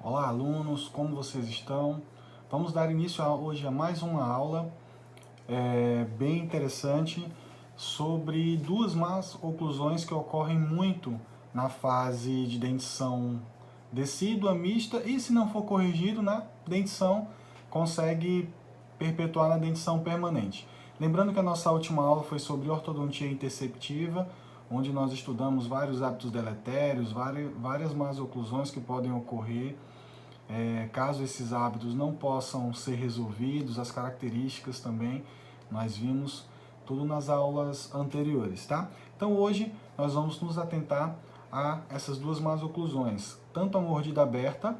Olá, alunos, como vocês estão? Vamos dar início hoje a mais uma aula bem interessante sobre duas más oclusões que ocorrem muito na fase de dentição decídua, mista e, se não for corrigido, na dentição consegue perpetuar na dentição permanente. Lembrando que a nossa última aula foi sobre ortodontia interceptiva, onde nós estudamos vários hábitos deletérios, várias más oclusões que podem ocorrer caso esses hábitos não possam ser resolvidos, as características também, nós vimos tudo nas aulas anteriores, tá? Então hoje nós vamos nos atentar a essas duas más oclusões, tanto a mordida aberta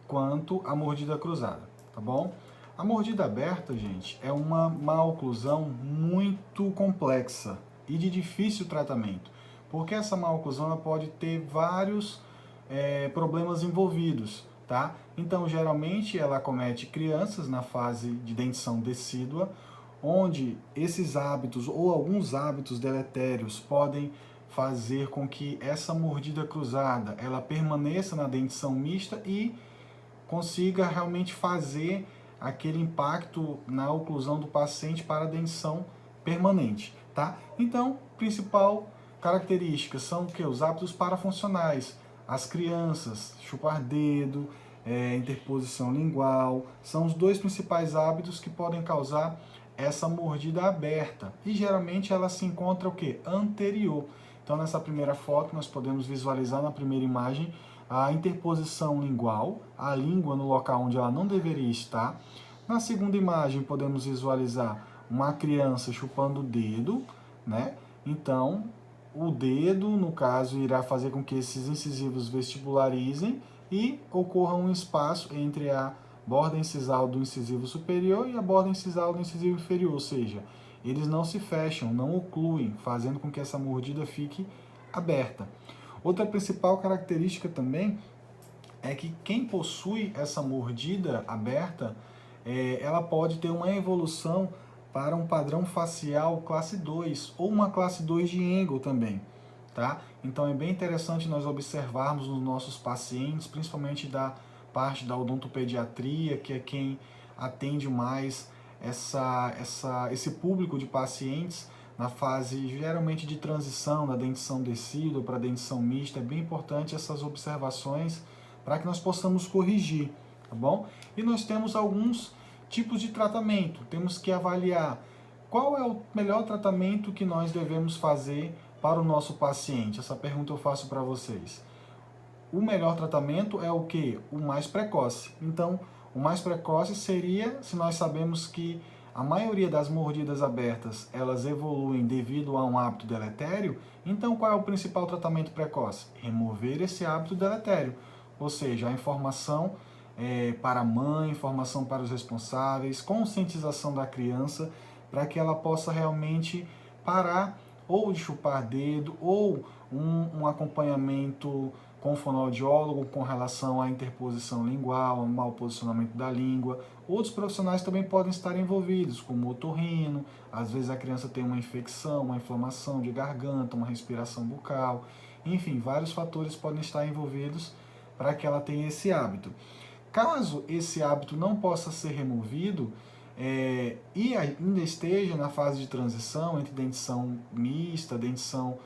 quanto a mordida cruzada, tá bom? A mordida aberta, gente, é uma má oclusão muito complexa e de difícil tratamento, porque essa má oclusão ela pode ter vários problemas envolvidos, tá? Então, geralmente, ela acomete crianças na fase de dentição decídua, onde esses hábitos ou alguns hábitos deletérios podem fazer com que essa mordida cruzada ela permaneça na dentição mista e consiga realmente fazer aquele impacto na oclusão do paciente para a dentição permanente, tá? Então, principal características são o que? Os hábitos parafuncionais, as crianças, chupar dedo, interposição lingual, são os dois principais hábitos que podem causar essa mordida aberta. E geralmente ela se encontra o que? Anterior. Então nessa primeira foto nós podemos visualizar na primeira imagem a interposição lingual, a língua no local onde ela não deveria estar. Na segunda imagem podemos visualizar uma criança chupando o dedo, né? Então o dedo, no caso, irá fazer com que esses incisivos vestibularizem e ocorra um espaço entre a borda incisal do incisivo superior e a borda incisal do incisivo inferior, ou seja, eles não se fecham, não ocluem, fazendo com que essa mordida fique aberta. Outra principal característica também é que quem possui essa mordida aberta, ela pode ter uma evolução para um padrão facial classe 2 ou uma classe 2 de Engel também, tá? Então é bem interessante nós observarmos nos nossos pacientes, principalmente da parte da odontopediatria, que é quem atende mais esse público de pacientes na fase geralmente de transição da dentição decídua para a dentição mista. É bem importante essas observações para que nós possamos corrigir, tá bom? E nós temos alguns tipos de tratamento. Temos que avaliar qual é o melhor tratamento que nós devemos fazer para o nosso paciente. Essa pergunta eu faço para vocês. O melhor tratamento é o que? O mais precoce. Então, o mais precoce seria se nós sabemos que a maioria das mordidas abertas, elas evoluem devido a um hábito deletério. Então, qual é o principal tratamento precoce? Remover esse hábito deletério. Ou seja, a informação para a mãe, informação para os responsáveis, conscientização da criança, para que ela possa realmente parar ou de chupar dedo, ou um acompanhamento com o fonoaudiólogo com relação à interposição lingual, ao mau posicionamento da língua. Outros profissionais também podem estar envolvidos, como o otorrino, às vezes a criança tem uma infecção, uma inflamação de garganta, uma respiração bucal, enfim, vários fatores podem estar envolvidos para que ela tenha esse hábito. Caso esse hábito não possa ser removido, e ainda esteja na fase de transição entre dentição mista, dentição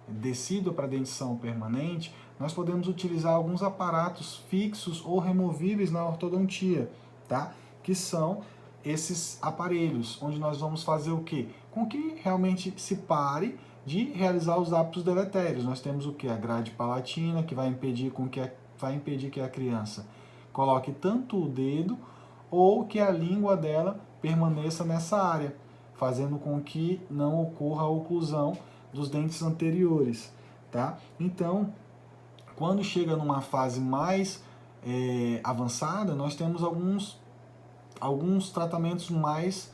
decídua para dentição permanente, nós podemos utilizar alguns aparatos fixos ou removíveis na ortodontia, tá? Que são esses aparelhos, onde nós vamos fazer o quê? Com que realmente se pare de realizar os hábitos deletérios. Nós temos o que? A grade palatina, que vai impedir que a criança coloque tanto o dedo ou que a língua dela permaneça nessa área, fazendo com que não ocorra a oclusão dos dentes anteriores, tá? Então, quando chega numa fase mais avançada, nós temos alguns tratamentos mais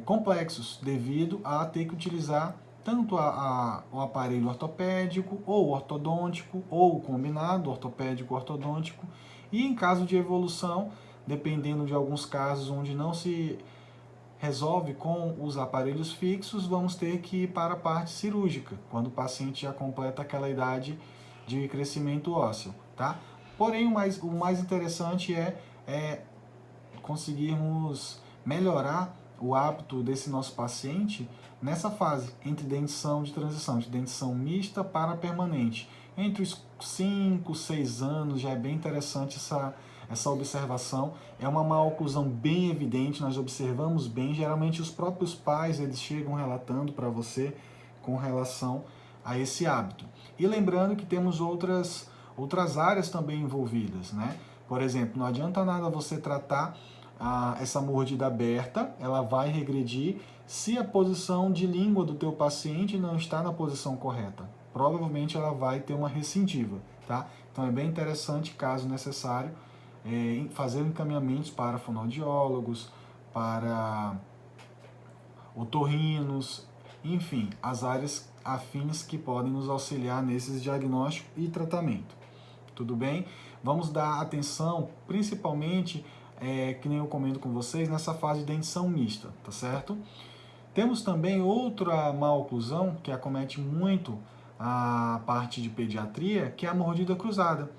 complexos, devido a ter que utilizar tanto o aparelho ortopédico, ou ortodôntico, ou combinado ortopédico-ortodôntico, e em caso de evolução, dependendo de alguns casos onde não se resolve com os aparelhos fixos, vamos ter que ir para a parte cirúrgica, quando o paciente já completa aquela idade de crescimento ósseo, tá? Porém, o mais interessante é conseguirmos melhorar o hábito desse nosso paciente nessa fase, entre dentição de transição, de dentição mista para permanente. Entre os 5, 6 anos já é bem interessante essa observação. É uma maloclusão bem evidente, nós observamos bem, geralmente os próprios pais eles chegam relatando para você com relação a esse hábito. E lembrando que temos outras áreas também envolvidas, né? Por exemplo, não adianta nada você tratar essa mordida aberta, ela vai regredir se a posição de língua do teu paciente não está na posição correta. Provavelmente ela vai ter uma recidiva, tá? Então é bem interessante, caso necessário, fazer encaminhamentos para fonoaudiólogos, para otorrinos, enfim, as áreas afins que podem nos auxiliar nesses diagnósticos e tratamento. Tudo bem? Vamos dar atenção, principalmente, que nem eu comento com vocês, nessa fase de dentição mista, tá certo? Temos também outra maloclusão que acomete muito a parte de pediatria, que é a mordida cruzada,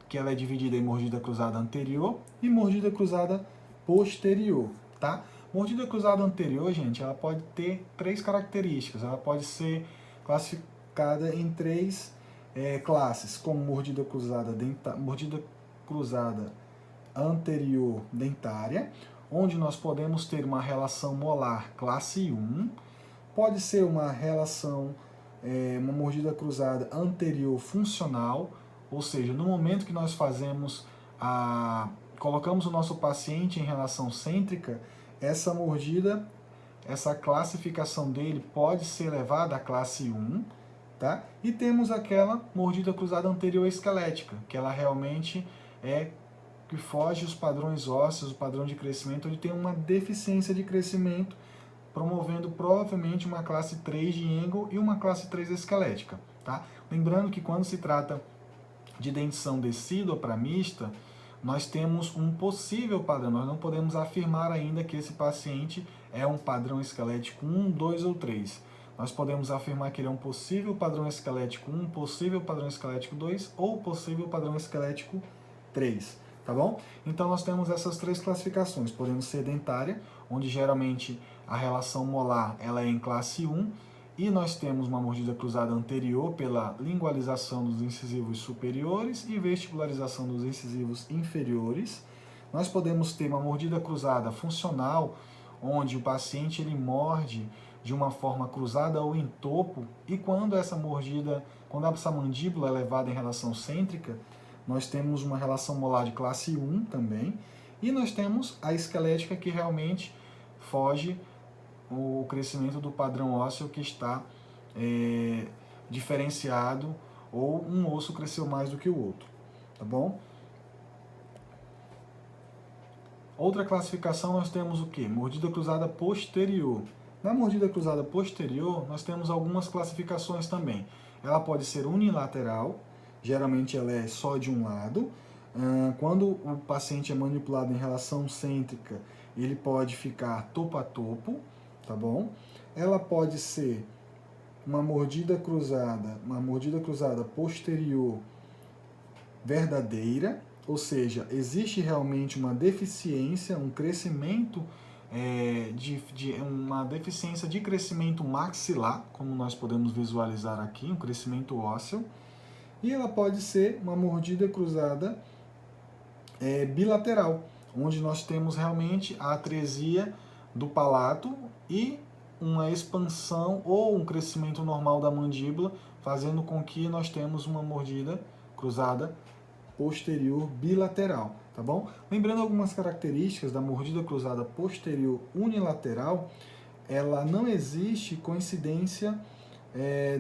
que ela é dividida em mordida cruzada anterior e mordida cruzada posterior, tá? Mordida cruzada anterior, gente, ela pode ter 3 características. Ela pode ser classificada em 3 classes, como mordida cruzada anterior dentária, onde nós podemos ter uma relação molar classe 1, pode ser uma relação, uma mordida cruzada anterior funcional, ou seja, no momento que nós colocamos o nosso paciente em relação cêntrica, essa mordida, essa classificação dele pode ser levada à classe 1, tá? E temos aquela mordida cruzada anterior esquelética, que ela realmente que foge os padrões ósseos, o padrão de crescimento, onde tem uma deficiência de crescimento, promovendo provavelmente uma classe 3 de Engel e uma classe 3 esquelética, tá? Lembrando que quando se trata de dentição decídua para mista, nós temos um possível padrão, nós não podemos afirmar ainda que esse paciente é um padrão esquelético 1, 2 ou 3. Nós podemos afirmar que ele é um possível padrão esquelético 1, possível padrão esquelético 2 ou possível padrão esquelético 3, tá bom? Então nós temos essas 3 classificações, podemos ser dentária, onde geralmente a relação molar ela é em classe 1, e nós temos uma mordida cruzada anterior pela lingualização dos incisivos superiores e vestibularização dos incisivos inferiores. Nós podemos ter uma mordida cruzada funcional, onde o paciente ele morde de uma forma cruzada ou em topo, e quando essa mandíbula é levada em relação cêntrica, nós temos uma relação molar de classe 1 também, e nós temos a esquelética que realmente foge o crescimento do padrão ósseo que está diferenciado, ou um osso cresceu mais do que o outro, tá bom? Outra classificação nós temos o que? Mordida cruzada posterior. Na mordida cruzada posterior, nós temos algumas classificações também. Ela pode ser unilateral, geralmente ela é só de um lado. Quando o paciente é manipulado em relação cêntrica, ele pode ficar topo a topo, tá bom? Ela pode ser uma mordida cruzada posterior verdadeira, ou seja, existe realmente uma deficiência, um crescimento, uma deficiência de crescimento maxilar, como nós podemos visualizar aqui, um crescimento ósseo. E ela pode ser uma mordida cruzada bilateral, onde nós temos realmente a atresia do palato e uma expansão ou um crescimento normal da mandíbula, fazendo com que nós temos uma mordida cruzada posterior bilateral, tá bom? Lembrando algumas características da mordida cruzada posterior unilateral, ela não existe coincidência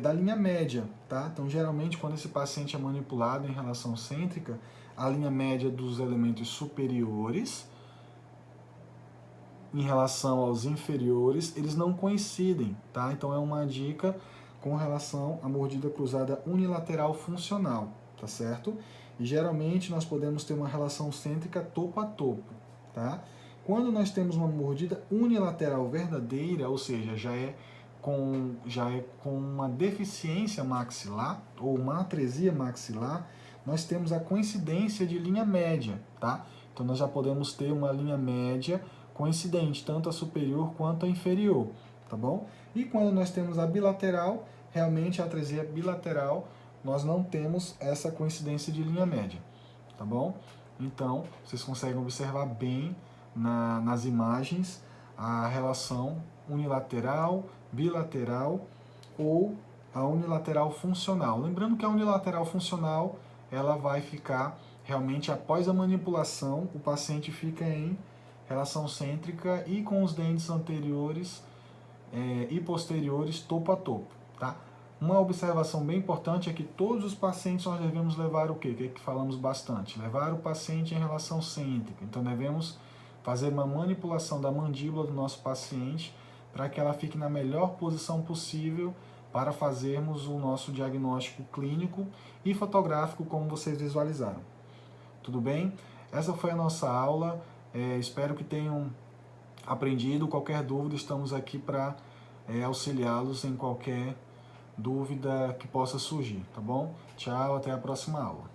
da linha média, tá? Então, geralmente, quando esse paciente é manipulado em relação cêntrica, a linha média dos elementos superiores em relação aos inferiores, eles não coincidem, tá? Então é uma dica com relação à mordida cruzada unilateral funcional, tá certo? E geralmente nós podemos ter uma relação cêntrica topo a topo, tá? Quando nós temos uma mordida unilateral verdadeira, ou seja, já é com uma deficiência maxilar ou uma atresia maxilar, nós temos a coincidência de linha média, tá? Então nós já podemos ter uma linha média coincidente, tanto a superior quanto a inferior, tá bom? E quando nós temos a bilateral, realmente a traseia bilateral, nós não temos essa coincidência de linha média, tá bom? Então, vocês conseguem observar bem nas imagens a relação unilateral, bilateral ou a unilateral funcional. Lembrando que a unilateral funcional, ela vai ficar realmente após a manipulação, o paciente fica em relação cêntrica e com os dentes anteriores e posteriores topo a topo, tá? Uma observação bem importante é que todos os pacientes nós devemos levar o quê? O que é que falamos bastante? Levar o paciente em relação cêntrica. Então devemos fazer uma manipulação da mandíbula do nosso paciente para que ela fique na melhor posição possível para fazermos o nosso diagnóstico clínico e fotográfico como vocês visualizaram. Tudo bem? Essa foi a nossa aula. Espero que tenham aprendido. Qualquer dúvida, estamos aqui para auxiliá-los em qualquer dúvida que possa surgir, tá bom? Tchau, até a próxima aula.